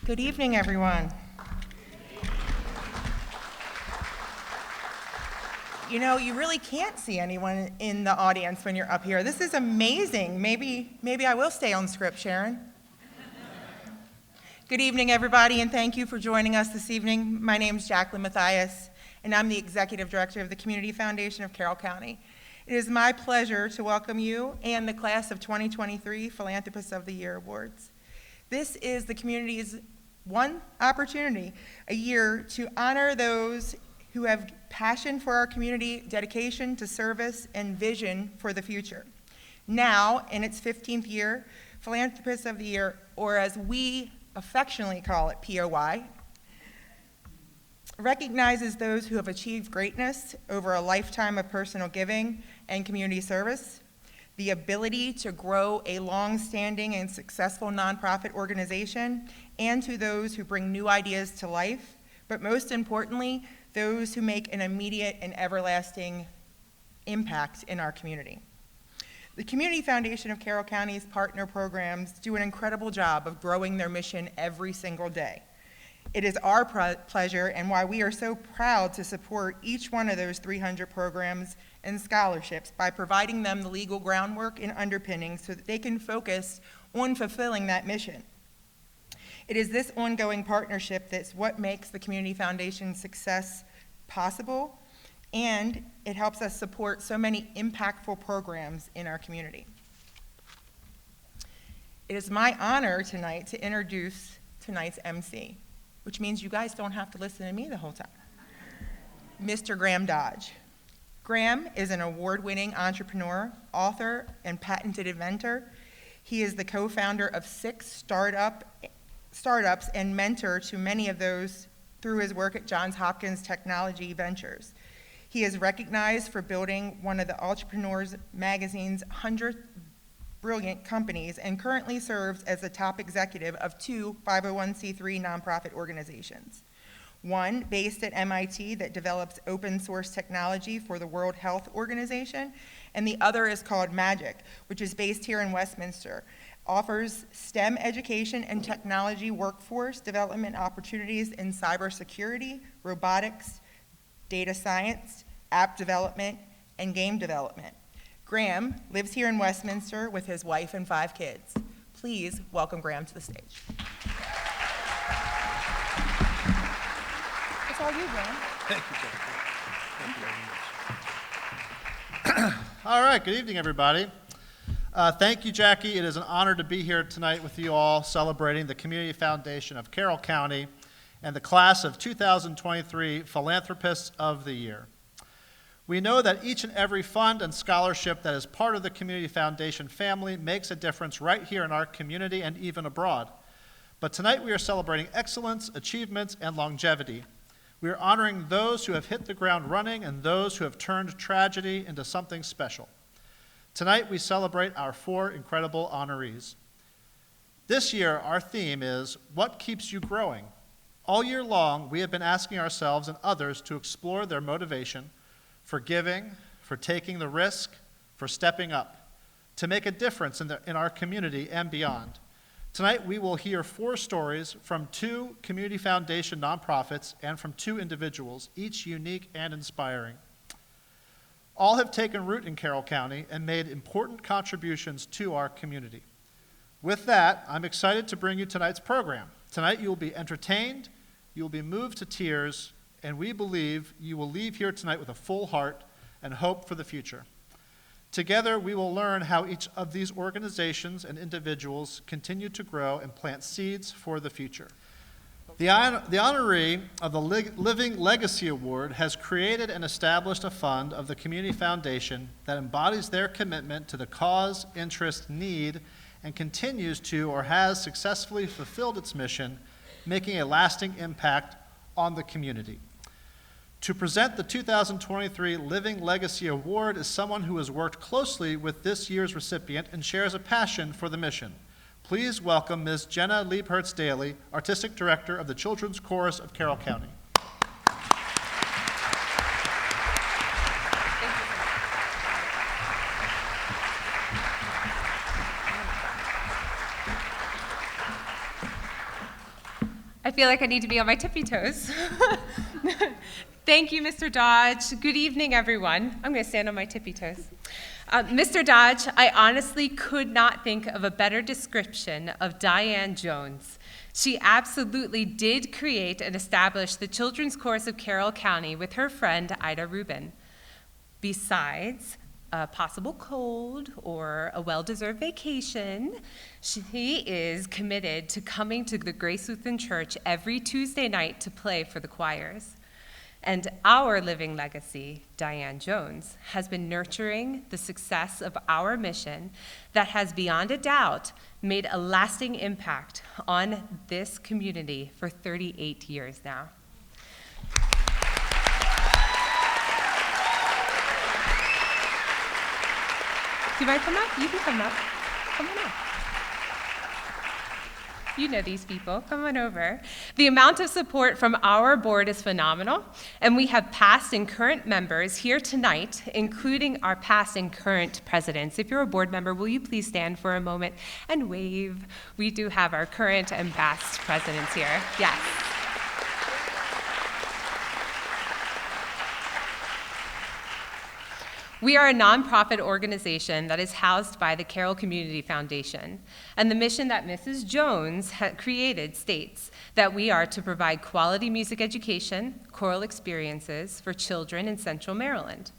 Good evening, everyone. You know, you really can't see anyone in the audience when you're up here. This is amazing. Maybe I will stay on script, Sharon. Good evening, everybody, and thank you for joining us this evening. My name is Jacqueline Mathias, and I'm the Executive Director of the Community Foundation of Carroll County. It is my pleasure to welcome you and the class of 2023 Philanthropists of the Year Awards. This is the community's one opportunity a year to honor those who have passion for our community, dedication to service, and vision for the future. Now, in its 15th year, Philanthropists of the Year, or as we affectionately call it, POY, recognizes those who have achieved greatness over a lifetime of personal giving and community service, the ability to grow a long-standing and successful nonprofit organization, and to those who bring new ideas to life, but most importantly, those who make an immediate and everlasting impact in our community. The Community Foundation of Carroll County's partner programs do an incredible job of growing their mission every single day. It is our pleasure and why we are so proud to support each one of those 300 programs and scholarships by providing them the legal groundwork and underpinnings so that they can focus on fulfilling that mission. It is this ongoing partnership that's what makes the Community Foundation's success possible, and it helps us support so many impactful programs in our community. It is my honor tonight to introduce tonight's MC, which means you guys don't have to listen to me the whole time. Mr. Graham Dodge. Graham is an award-winning entrepreneur, author, and patented inventor. He is the co-founder of 6 startups and mentor to many of those through his work at Johns Hopkins Technology Ventures. He is recognized for building one of the Entrepreneurs Magazine's 100 brilliant companies and currently serves as the top executive of 2 501c3 nonprofit organizations. One based at MIT that develops open source technology for the World Health Organization, and the other is called Magic, which is based here in Westminster. Offers STEM education and technology workforce development opportunities in cybersecurity, robotics, data science, app development, and game development. Graham lives here in Westminster with his wife and 5 kids. Please welcome Graham to the stage. It's all you, Graham. Thank you, Jackie. Thank you very much. All right, good evening, everybody. Thank you, Jackie. It is an honor to be here tonight with you all celebrating the Community Foundation of Carroll County and the class of 2023 Philanthropists of the Year. We know that each and every fund and scholarship that is part of the Community Foundation family makes a difference right here in our community and even abroad. But tonight we are celebrating excellence, achievements, and longevity. We are honoring those who have hit the ground running and those who have turned tragedy into something special. Tonight we celebrate our 4 incredible honorees. This year our theme is, what keeps you growing? All year long we have been asking ourselves and others to explore their motivation for giving, for taking the risk, for stepping up, to make a difference in our community and beyond. Tonight we will hear 4 stories from 2 Community Foundation nonprofits and from 2 individuals, each unique and inspiring. All have taken root in Carroll County and made important contributions to our community. With that, I'm excited to bring you tonight's program. Tonight you will be entertained, you will be moved to tears, and we believe you will leave here tonight with a full heart and hope for the future. Together, we will learn how each of these organizations and individuals continue to grow and plant seeds for the future. The honoree of the Living Legacy Award has created and established a fund of the Community Foundation that embodies their commitment to the cause, interest, need, and continues to or has successfully fulfilled its mission, making a lasting impact on the community. To present the 2023 Living Legacy Award is someone who has worked closely with this year's recipient and shares a passion for the mission. Please welcome Ms. Jenna Liebhertz-Daly, Artistic Director of the Children's Chorus of Carroll County. I feel like I need to be on my tippy toes. Thank you, Mr. Dodge. Good evening, everyone. I'm going to stand on my tippy toes. Mr. Dodge, I honestly could not think of a better description of Diane Jones. She absolutely did create and establish the children's chorus of Carroll County with her friend Ida Rubin. Besides a possible cold or a well-deserved vacation, she is committed to coming to the Grace Lutheran Church every Tuesday night to play for the choirs. And our living legacy, Diane Jones, has been nurturing the success of our mission that has beyond a doubt made a lasting impact on this community for 38 years now. Do you mind come up? You can come up. Come on up. You know these people. Come on over. The amount of support from our board is phenomenal, and we have past and current members here tonight, including our past and current presidents. If you're a board member, will you please stand for a moment and wave? We do have our current and past presidents here. Yes. We are a nonprofit organization that is housed by the Carroll Community Foundation, and the mission that Mrs. Jones created states that we are to provide quality music education, choral experiences for children in Central Maryland.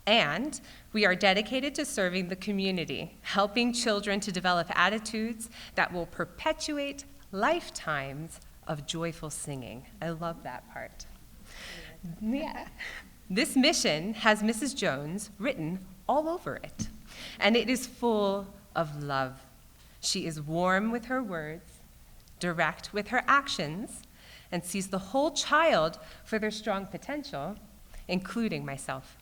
And we are dedicated to serving the community, helping children to develop attitudes that will perpetuate lifetimes of joyful singing. I love that part. Yeah. This mission has Mrs. Jones written all over it, and it is full of love. She is warm with her words, direct with her actions, and sees the whole child for their strong potential, including myself.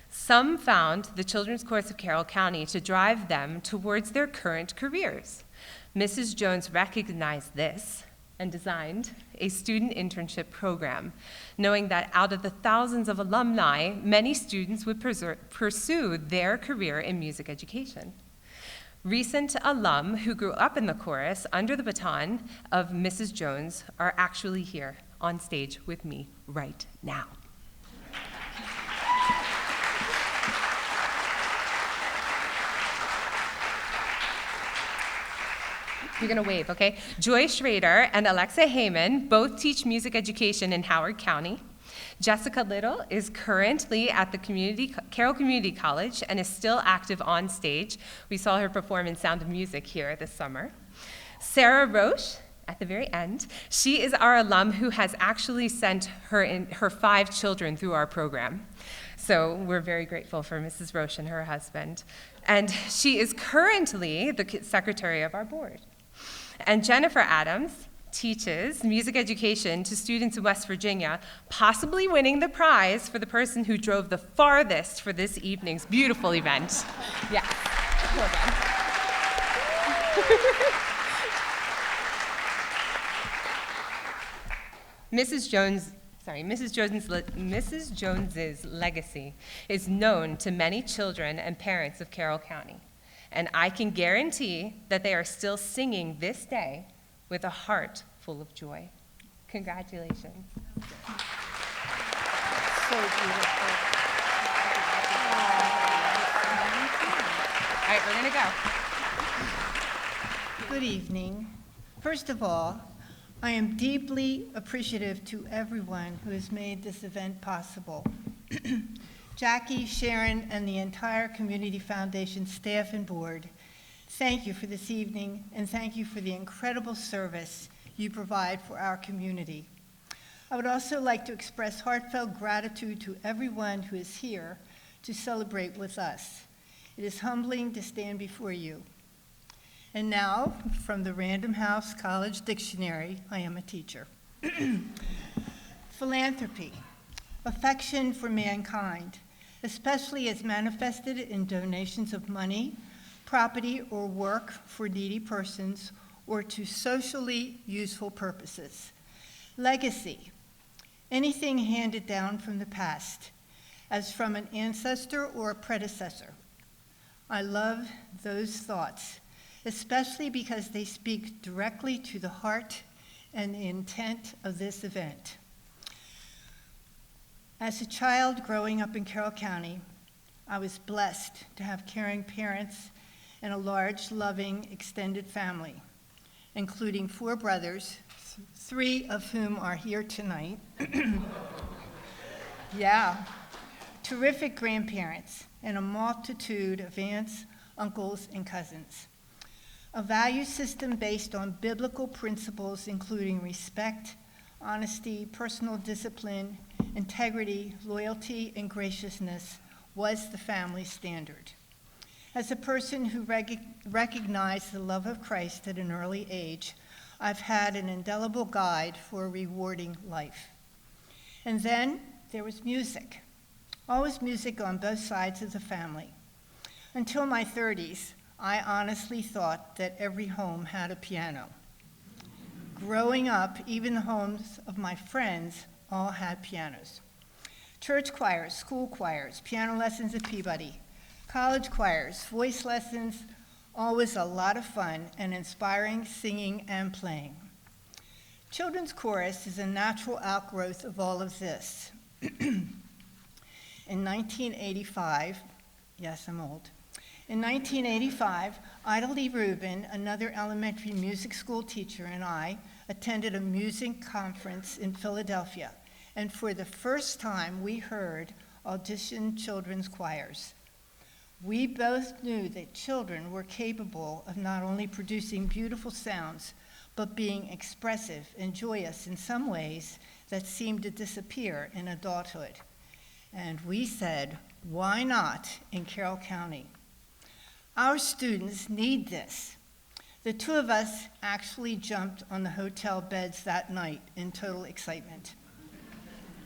Some found the Children's Chorus of Carroll County to drive them towards their current careers. Mrs. Jones recognized this and designed a student internship program, knowing that out of the thousands of alumni, many students would pursue their career in music education. Recent alum who grew up in the chorus under the baton of Mrs. Jones are actually here on stage with me right now. You're gonna wave, okay? Joy Schrader and Alexa Heyman both teach music education in Howard County. Jessica Little is currently at the Carroll Community College and is still active on stage. We saw her perform in Sound of Music here this summer. Sarah Roche, at the very end, she is our alum who has actually sent her 5 children through our program. So we're very grateful for Mrs. Roche and her husband. And she is currently the secretary of our board. And Jennifer Adams teaches music education to students in West Virginia, possibly winning the prize for the person who drove the farthest for this evening's beautiful event. Yeah, well done. Mrs. Jones's legacy is known to many children and parents of Carroll County. And I can guarantee that they are still singing this day with a heart full of joy. Congratulations. So beautiful. All right, we're gonna go. Good evening. First of all, I am deeply appreciative to everyone who has made this event possible. Jackie, Sharon, and the entire Community Foundation staff and board, thank you for this evening, and thank you for the incredible service you provide for our community. I would also like to express heartfelt gratitude to everyone who is here to celebrate with us. It is humbling to stand before you. And now, from the Random House College Dictionary, I am a teacher. Philanthropy, affection for mankind, especially as manifested in donations of money, property, or work for needy persons, or to socially useful purposes. Legacy, anything handed down from the past, as from an ancestor or a predecessor. I love those thoughts, especially because they speak directly to the heart and the intent of this event. As a child growing up in Carroll County, I was blessed to have caring parents and a large, loving, extended family, including 4 brothers, 3 of whom are here tonight. Yeah. Terrific grandparents, and a multitude of aunts, uncles, and cousins. A value system based on biblical principles including respect, honesty, personal discipline, integrity, loyalty, and graciousness was the family standard. As a person who recognized the love of Christ at an early age, I've had an indelible guide for a rewarding life. And then there was music. Always music on both sides of the family. Until my 30s, I honestly thought that every home had a piano. Growing up, even the homes of my friends all had pianos. Church choirs, school choirs, piano lessons at Peabody, college choirs, voice lessons, always a lot of fun and inspiring singing and playing. Children's chorus is a natural outgrowth of all of this. In 1985, yes, I'm old. In 1985, Ida Lee Rubin, another elementary music school teacher, and I attended a music conference in Philadelphia, and for the first time we heard audition children's choirs. We both knew that children were capable of not only producing beautiful sounds, but being expressive and joyous in some ways that seemed to disappear in adulthood. And we said, why not in Carroll County? Our students need this. The 2 of us actually jumped on the hotel beds that night in total excitement.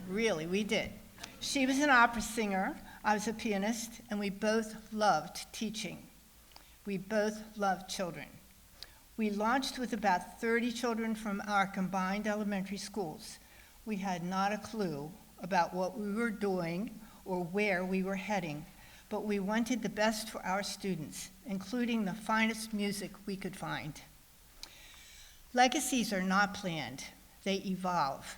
Really, we did. She was an opera singer, I was a pianist, and we both loved teaching. We both loved children. We launched with about 30 children from our combined elementary schools. We had not a clue about what we were doing or where we were heading, but we wanted the best for our students, including the finest music we could find. Legacies are not planned, they evolve.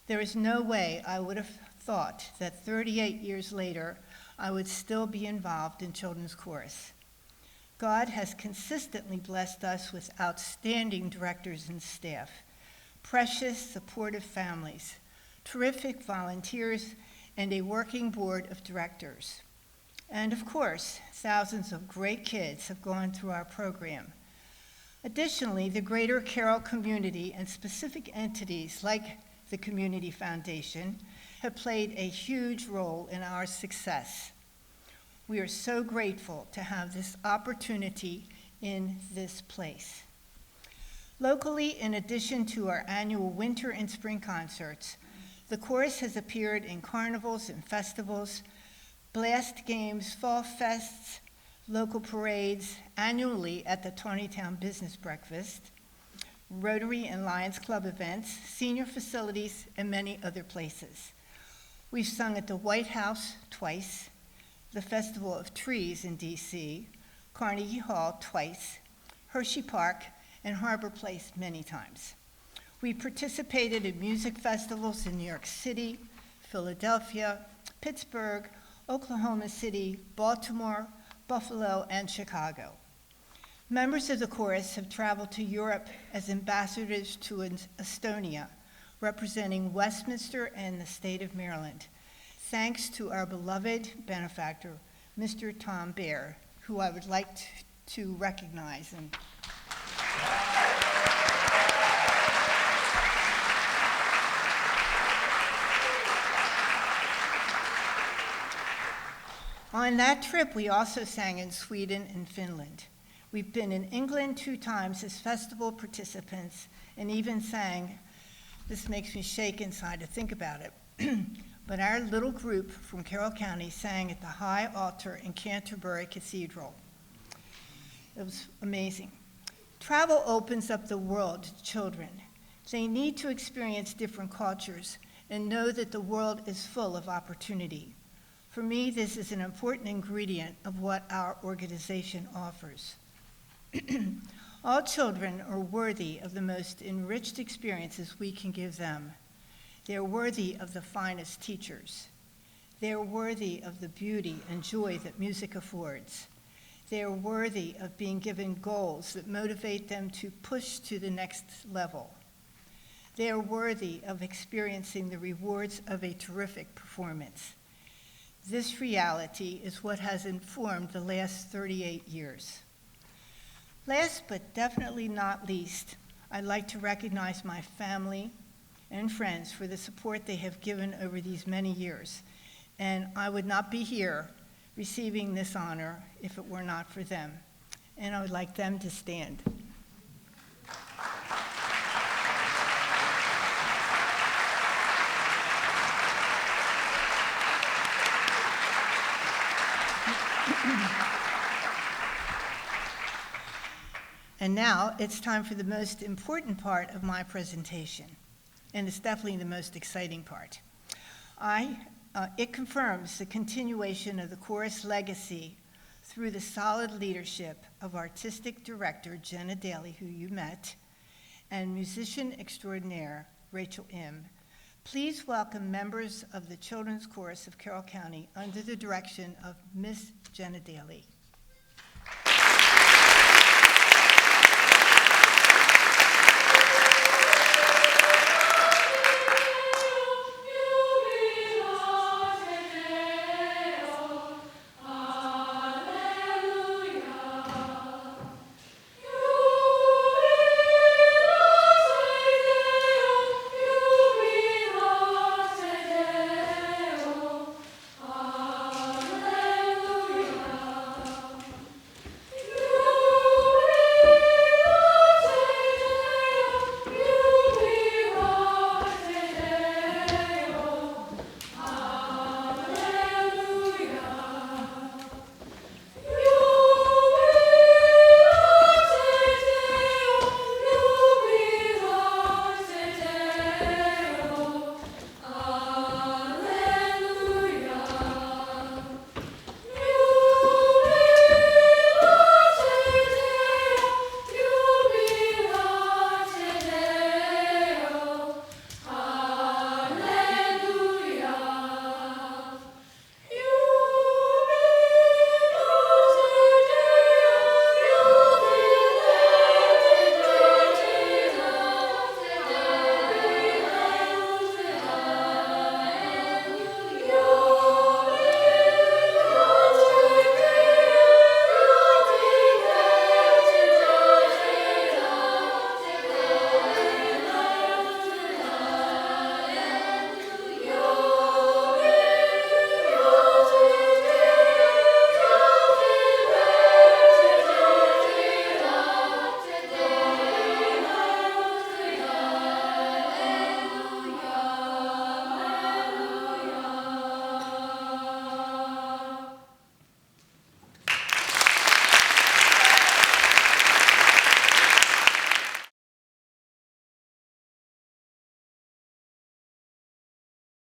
There is no way I would have thought that 38 years later, I would still be involved in children's chorus. God has consistently blessed us with outstanding directors and staff, precious, supportive families, terrific volunteers, and a working board of directors. And of course, thousands of great kids have gone through our program. Additionally, the greater Carroll community and specific entities like the Community Foundation have played a huge role in our success. We are so grateful to have this opportunity in this place. Locally, in addition to our annual winter and spring concerts, the chorus has appeared in carnivals and festivals, blast games, fall fests, local parades, annually at the Tawnytown Business Breakfast, Rotary and Lions Club events, senior facilities, and many other places. We've sung at the White House twice, the Festival of Trees in DC, Carnegie Hall twice, Hershey Park, and Harbor Place many times. We participated in music festivals in New York City, Philadelphia, Pittsburgh, Oklahoma City, Baltimore, Buffalo, and Chicago. Members of the chorus have traveled to Europe as ambassadors to Estonia, representing Westminster and the state of Maryland, thanks to our beloved benefactor, Mr. Tom Baer, who I would like to recognize. On that trip, we also sang in Sweden and Finland. We've been in England 2 times as festival participants and even sang, this makes me shake inside to think about it, but our little group from Carroll County sang at the High Altar in Canterbury Cathedral. It was amazing. Travel opens up the world to children. They need to experience different cultures and know that the world is full of opportunity. For me, this is an important ingredient of what our organization offers. All children are worthy of the most enriched experiences we can give them. They are worthy of the finest teachers. They are worthy of the beauty and joy that music affords. They are worthy of being given goals that motivate them to push to the next level. They are worthy of experiencing the rewards of a terrific performance. This reality is what has informed the last 38 years. Last but definitely not least, I'd like to recognize my family and friends for the support they have given over these many years. And I would not be here receiving this honor if it were not for them. And I would like them to stand. And now it's time for the most important part of my presentation, and it's definitely the most exciting part. It confirms the continuation of the chorus legacy through the solid leadership of Artistic Director Jenna Daly, who you met, and musician extraordinaire Rachel M. Please welcome members of the Children's Chorus of Carroll County under the direction of Miss Jenna Daly.